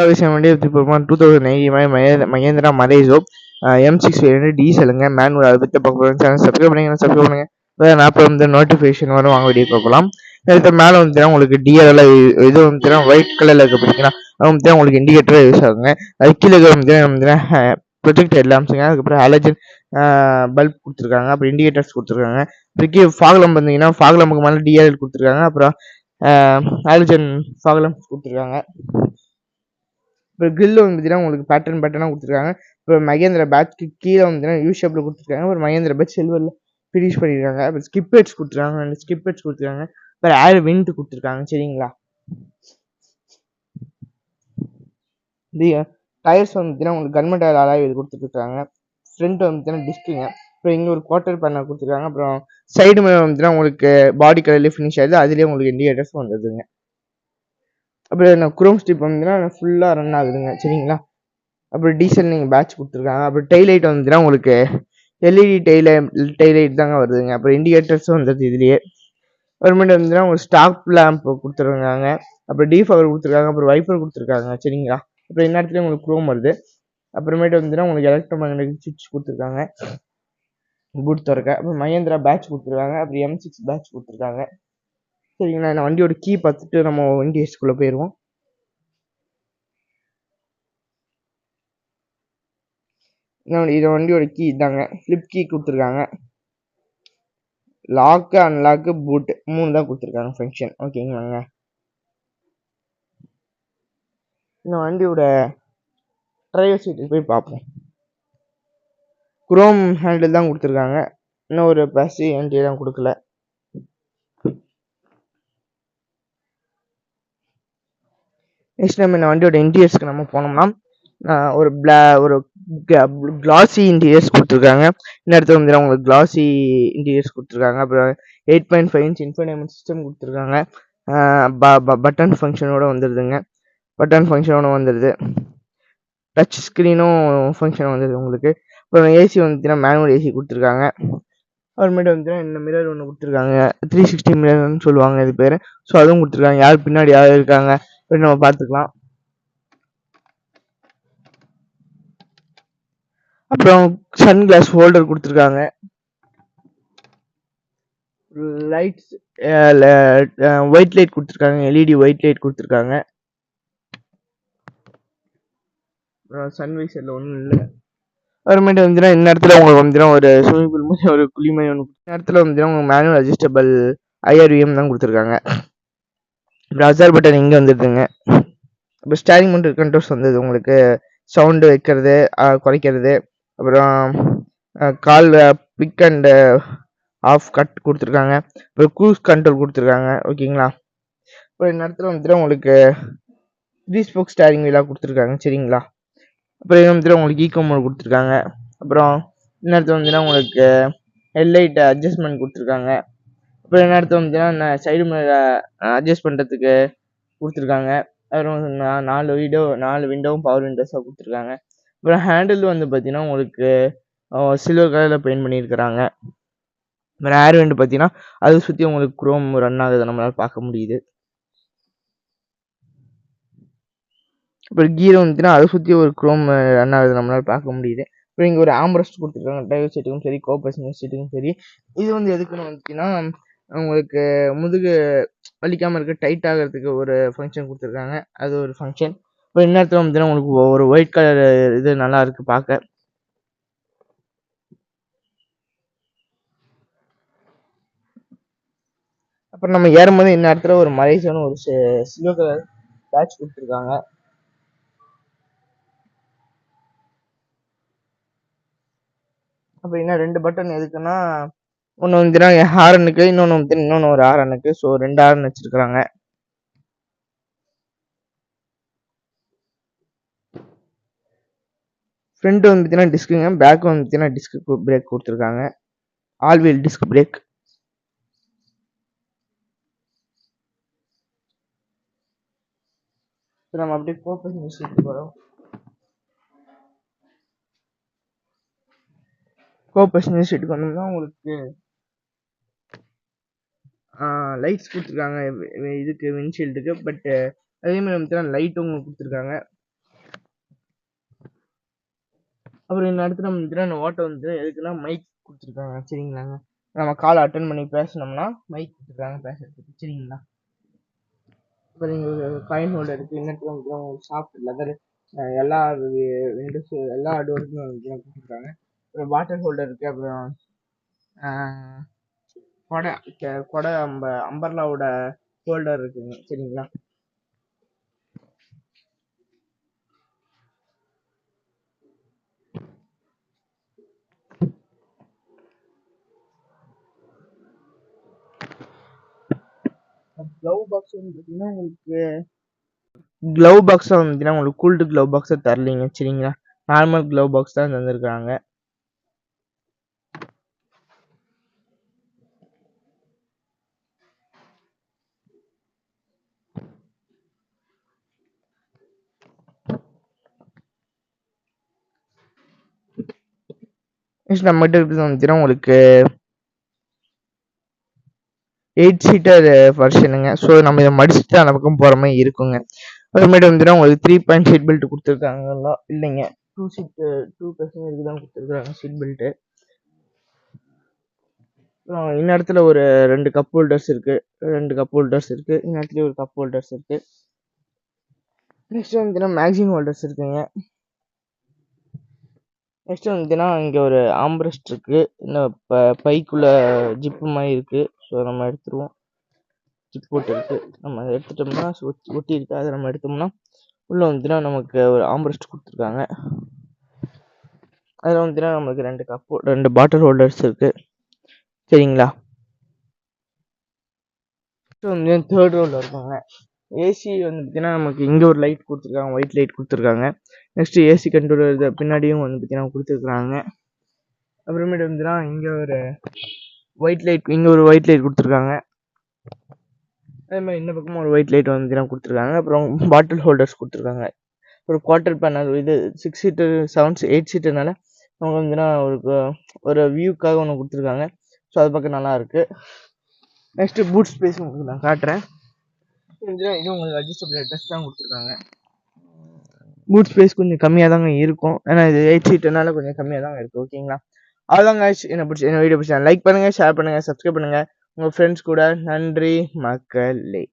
விஷயம் வண்டி 2008 Mahindra மரேசோ M6 variant டீசலுங்க manual. அதை பற்றி பார்க்க போகிறோம். சேனல் சப்ஸ்கிரைப் பண்ணுங்க. அப்புறம் வந்து நோட்டிஃபிகேஷன் வரும். வாங்க வீடியோ பார்க்கலாம். இதுக்கு மேலே வந்துட்டு உங்களுக்கு டிஆர்எல் இது வந்துட்டு ஒயிட் கலரில் இருக்க பார்த்தீங்கன்னா அது வந்துட்டு உங்களுக்கு இண்டிகேட்டராக யூஸ் ஆகுங்க. அது கீழே வந்துட்டு ப்ரொஜெக்ட் ஹெட்லாம்ஸுங்க. அதுக்கப்புறம் ஹாலஜன் பல்ப் கொடுத்துருக்காங்க. அப்புறம் இண்டிகேட்டர்ஸ் கொடுத்துருக்காங்க. அப்புறம் ஃபாக்லம் பார்த்தீங்கன்னா ஃபாக்லமுக்கு மேலே டிஆர்எல் கொடுத்துருக்காங்க. அப்புறம் ஹாலஜன் ஃபாக்லம் கொடுத்துருக்காங்க. இப்போ கிரில் வந்து பார்த்தீங்கன்னா உங்களுக்கு பேட்டர்னாக கொடுத்துருக்காங்க. இப்போ மகேந்திரா பேட்ச்க்கு கீழே வந்துன்னா யூ ஷேப்பில் கொடுத்துருக்காங்க. ஒரு மகேந்திரா பேட்ச் சில்வரில் ஃபினிஷ் பண்ணியிருக்காங்க. அப்புறம் ஸ்கிப்பேட்ஸ் கொடுத்துருக்காங்க. 2 ஸ்கிப்பேட்ஸ் கொடுத்துருக்காங்க. அப்புறம் ஏர் விண்ட் கொடுத்துருக்காங்க. சரிங்களா. இது டயர்ஸ் வந்து பார்த்தீங்கன்னா உங்களுக்கு கன்மெண்ட் டயர் அலாய் இது கொடுத்துருக்காங்க. ஃப்ரண்ட் வந்து பார்த்தீங்கன்னா டிஸ்க்குங்க. அப்புறம் இங்கே ஒரு குவார்ட்டர் பேனல் கொடுத்துருக்காங்க. அப்புறம் சைடு மேலே வந்துட்டுனா உங்களுக்கு பாடி கலர்லேயே ஃபினிஷ் ஆகுது. அதுலேயே உங்களுக்கு இண்டிகேட்டர்ஸ் வந்துடுதுங்க. அப்புறம் குரோம் ஸ்ட்ரிப் வந்துன்னா ஃபுல்லாக ரன் ஆகுதுங்க. சரிங்களா. அப்புறம் டீசல் நீங்கள் பேட்ச் கொடுத்துருக்காங்க. அப்புறம் டெய்லைட் வந்துச்சுன்னா உங்களுக்கு எல்இடி டெய்லைட் தாங்க வருதுங்க. அப்புறம் இண்டிகேட்டர்ஸும் வந்துடுது இதுலேயே. அப்புறமேட்டு வந்துச்சுன்னா உங்களுக்கு ஸ்டாக் லேம்ப் கொடுத்துருக்காங்க. அப்புறம் டீஃபவர் கொடுத்துருக்காங்க. அப்புறம் வைப்பர் கொடுத்துருக்காங்க. சரிங்களா. அப்புறம் இந்த இடத்துல உங்களுக்கு குரோம் வருது. அப்புறமேட்டு வந்துச்சுன்னா உங்களுக்கு எலக்ட்ரோமேக்னெட்டிக் சுவிட்ச் கொடுத்துருக்காங்க. பூட் திறக்க. அப்புறம் மகேந்திரா பேட்ச் கொடுத்துருக்காங்க. அப்புறம் M6 பேட்ச் கொடுத்துருக்காங்க. சரிங்களா. நான் வண்டியோட கீ பார்த்துட்டு நம்ம வண்டி எஸ்குள்ளே போயிடுவோம். இது வண்டியோட கீ இதாங்க. ஃப்ளிப் கீ கொடுத்துருக்காங்க. லாக்கு அன்லாக்கு பூட்டு 3 தான் கொடுத்துருக்காங்க ஃபங்க்ஷன். ஓகேங்களாங்க. இந்த வண்டியோட டிரைவர் சீட்டு போய் பார்ப்போம். குரோம் ஹேண்டில் தான் கொடுத்துருக்காங்க. இன்னும் ஒரு பேசி என்ட்ரி தான் கொடுக்கல. நெக்ஸ்ட் நம்ம இந்த வண்டியோட இன்டீரியர்ஸ்க்கு நம்ம போனோம்னா ஒரு கிளாசி இன்டீரியர்ஸ் கொடுத்துருக்காங்க. இந்த இடத்துல வந்து உங்களுக்கு கிளாசி இன்டீரியர்ஸ் கொடுத்துருக்காங்க. அப்புறம் 8.5 இன்ச் இன்ஃபோர்டைன்மெண்ட் சிஸ்டம் கொடுத்துருக்காங்க. பட்டன் ஃபங்க்ஷனோட வந்துடுதுங்க. டச் ஸ்க்ரீனும் ஃபங்க்ஷன் வந்துடுது உங்களுக்கு. அப்புறம் ஏசி வந்துச்சுன்னா மேனுவல் ஏசி கொடுத்துருக்காங்க. அப்புறமேட்டு வந்துச்சுன்னா இந்த மிரர் ஒன்று கொடுத்துருக்காங்க. 360 மிரர்னு சொல்லுவாங்க இது பேர். ஸோ அதுவும் கொடுத்துருக்காங்க. யார் பின்னாடி யார் இருக்காங்க அப்படின்னு நம்ம பார்த்துக்கலாம். அப்புறம் சன் கிளாஸ் ஹோல்டர் கொடுத்துருக்காங்க. லைட்ஸ் ஒயிட் லைட் கொடுத்துருக்காங்க. எல்இடி ஒயிட் லைட் கொடுத்துருக்காங்க. அப்புறம் சன்வைசரில் ஒன்றும் இல்லை. அப்புறமேட்டு வந்துச்சுன்னா இந்த இடத்துல உங்களுக்கு வந்துச்சுன்னா ஒரு ஸ்விமிங் பூல் மாதிரி ஒரு குளிமை ஒன்று. இந்த இடத்துல வந்துச்சுன்னா உங்களுக்கு மேனுவல் அட்ஜஸ்டபிள் IRVM தான் கொடுத்துருக்காங்க. அப்புறம் அசார் பட்டன் இங்கே வந்துடுதுங்க. அப்புறம் ஸ்டேரிங் மவுண்டட் கண்ட்ரோல்ஸ் வந்தது உங்களுக்கு. சவுண்டு வைக்கிறது குறைக்கிறது. அப்புறம் call pick and half cut கொடுத்துருக்காங்க. அப்புறம் க்ரூஸ் கண்ட்ரோல் கொடுத்துருக்காங்க. ஓகேங்களா. அப்புறம் இந்த இடத்துல வந்துட்டு உங்களுக்கு 3 ஸ்போக் ஸ்டேரிங் வீலாக கொடுத்துருக்காங்க. சரிங்களா. அப்புறம் இது வந்துட்டு உங்களுக்கு ஈகோ மோட் கொடுத்துருக்காங்க. அப்புறம் இந்த இடத்துல வந்துன்னா உங்களுக்கு ஹெட்லைட் அட்ஜஸ்ட்மெண்ட் கொடுத்துருக்காங்க. அப்புறம் இந்த இடத்துல வந்துன்னா சைடு மேலே அட்ஜஸ்ட் பண்ணுறதுக்கு கொடுத்துருக்காங்க. அப்புறம் 4 விண்டோவும் பவர் விண்டோஸாக கொடுத்துருக்காங்க. அப்புறம் ஹேண்டில் வந்து பார்த்தீங்கன்னா உங்களுக்கு சில்வர் கலரில் பெயிண்ட் பண்ணியிருக்கிறாங்க. அப்புறம் ஏர் வெண்ட் பார்த்தீங்கன்னா அதை சுற்றி உங்களுக்கு குரோம் ரன் ஆகுது நம்மளால் பார்க்க முடியுது. அப்புறம் கீரை வந்துச்சுன்னா அதை சுற்றி ஒரு குரோம் ரன் ஆகுது நம்மளால் பார்க்க முடியுது. அப்புறம் இங்கே ஒரு ஆம்ரெஸ்ட் கொடுத்துருக்காங்க. டிரைவர் சீட்டுக்கும் சரி கோ பேசஞ்சர் சீட்டுக்கும் சரி. இது வந்து எதுக்குன்னு வந்துச்சுன்னா உங்களுக்கு முதுகு வலிக்காமல் இருக்க டைட் ஆகிறதுக்கு ஒரு ஃபங்க்ஷன் கொடுத்துருக்காங்க. அது ஒரு ஃபங்க்ஷன். அப்புறம் இன்னொருத்தர் வந்துச்சுன்னா உங்களுக்கு ஒரு ஒயிட் கலர் இது நல்லா இருக்குது பார்க்க. அப்புறம் நம்ம ஏறும்போது இந்த இடத்துல ஒரு மரேசோன்னு ஒரு சில்வர் கலர் பேட்ச் கொடுத்துருக்காங்க. அப்போ இன்னும் 2 பட்டன் எதுக்குன்னா ஒன்று வந்துன்னா ஹாரனுக்கு, இன்னொன்று ஒரு ஹாரனுக்கு. ஸோ 2 ஹாரன் வச்சுருக்குறாங்க. ஃப்ரண்ட் வந்து பார்த்தீங்கன்னா டிஸ்க்குங்க. பேக் வந்து பார்த்தீங்கன்னா டிஸ்க்கு பிரேக் கொடுத்துருக்காங்க. All wheel disc brake. So நம்ம அப்படியே கோ பேசஞ்சர் சீட்டுக்கு வரோம். கோ பேசஞ்சர் சீட்டுக்கு வந்தோம்னா உங்களுக்கு லைட்ஸ் கொடுத்துருக்காங்க இதுக்கு விண்ட்ஷீல்டுக்கு. பட் அதே மாதிரி வந்துச்சுன்னா லைட்டும் உங்களுக்கு கொடுத்துருக்காங்க. அப்புறம் இந்த இடத்துல வந்துட்டு அந்த ஓட்டை வந்து எதுக்குன்னா மைக் கொடுத்துருக்காங்க சரிங்களாங்க. நம்ம கால் அட்டன் பண்ணி பேசினோம்னா மைக் கொடுத்துருக்காங்க பேசுறதுக்கு சரிங்களா. அப்புறம் இங்கே காயின் ஹோல்டர் இருக்குது. இன்னத்துல வந்து சாஃப்ட் லெதர் எல்லா விண்டோஸ் எல்லா டோருக்குமே வந்து கொடுத்துருக்காங்க. அப்புறம் வாட்டர் ஹோல்டர் இருக்குது. அப்புறம் கொடை கொடை அம்பர்லாவோட ஹோல்டர் இருக்குங்க சரிங்களா. க்ளவ் பாக்ஸ் வந்து பார்த்தீங்கன்னா உங்களுக்கு க்ளவ் பாக்ஸாக வந்துச்சுன்னா உங்களுக்கு கூல்டு க்ளவ் பாக்ஸை தரலிங்க சரிங்களா. நார்மல் க்ளவ் பாக்ஸ் தான் தந்துருக்காங்க. நெக்ஸ்ட் நம்மகிட்ட இருக்கிறது வந்துச்சுன்னா உங்களுக்கு 8 சீட்டர் வெர்ஷனுங்க. ஸோ நம்ம இதை மடிச்சுட்டு அந்த பக்கம் போகிற மாதிரி இருக்குங்க. அப்புறமேட்டு வந்துச்சுன்னா உங்களுக்கு 3 பாயிண்ட் சீட் பெல்ட் கொடுத்துருக்காங்களா இல்லைங்க 2 பர்சன்டேஜ் தான் கொடுத்துருக்காங்க சீட் பெல்ட்டு. இந்த இடத்துல ஒரு 2 கப் ஹோல்டர்ஸ் இருக்குது. இந்த இடத்துல ஒரு கப் ஹோல்டர்ஸ் இருக்குது. நெக்ஸ்ட் வந்துச்சுன்னா மேக்சின் ஹோல்டர்ஸ் இருக்குங்க. நெக்ஸ்ட் வந்துச்சுன்னா இங்கே ஒரு ஆம்ப்ரெஸ்ட் இருக்குது. இந்த பைக்குள்ளே ஜிப்பு மாதிரி இருக்குது. ஸோ நம்ம எடுத்துருவோம். ஜிப் போட்டு இருக்குது. நம்ம அதை எடுத்துட்டோம்னா ஒட்டி இருக்குது. அதை நம்ம எடுத்தோம்னா உள்ளே வந்துச்சுன்னா நமக்கு ஒரு ஆம்ப்ரெஸ்ட் கொடுத்துருக்காங்க. அதில் வந்துச்சுன்னா நமக்கு 2 பாட்டில் ஹோல்டர்ஸ் இருக்குது சரிங்களா. நெக்ஸ்ட் வந்து தேர்ட் ரோவில் இருக்குங்க. ஏசி வந்து பார்த்தீங்கன்னா நமக்கு இங்கே ஒரு லைட் கொடுத்துருக்காங்க, ஒயிட் லைட் கொடுத்துருக்காங்க. நெக்ஸ்ட் ஏசி கண்ட்ரோல் பின்னாடியும் வந்து பார்த்தீங்கன்னா கொடுத்துருக்குறாங்க. அப்புறமேட்டு வந்துன்னா இங்கே ஒரு ஒயிட் லைட் கொடுத்துருக்காங்க. அதே மாதிரி இந்த பக்கமும் ஒரு ஒயிட் லைட் வந்து கொடுத்துருக்காங்க. அப்புறம் பாட்டில் ஹோல்டர்ஸ் கொடுத்துருக்காங்க. ஒரு குவார்ட்டர் பேனல் இது 6 சீட்டர் 8 சீட்டர்னால அவங்க வந்துன்னா ஒரு வியூக்காக ஒன்று கொடுத்துருக்காங்க. ஸோ அது பக்கம் நல்லா இருக்கு. நெக்ஸ்ட் பூட் ஸ்பேஸ் உங்களுக்கு நான் காட்டுறேன். இது உங்களுக்கு அட்ஜஸ்டபிள் அட்ரஸ் தான் கொடுத்துருக்காங்க. பூட் ஸ்பேஸ் கொஞ்சம் கம்மியாக தாங்க இருக்கும். ஏன்னா இது 8 சீட்டர்னால கொஞ்சம் கம்மியாக தாங்க இருக்குது ஓகேங்களா. அவ்வளோதாங்க என்ன வீடியோ பிடிச்சா லைக் பண்ணுங்கள், ஷேர் பண்ணுங்கள், சப்ஸ்கிரைப் பண்ணுங்கள் உங்கள் ஃப்ரெண்ட்ஸ் கூட. நன்றி மக்களே.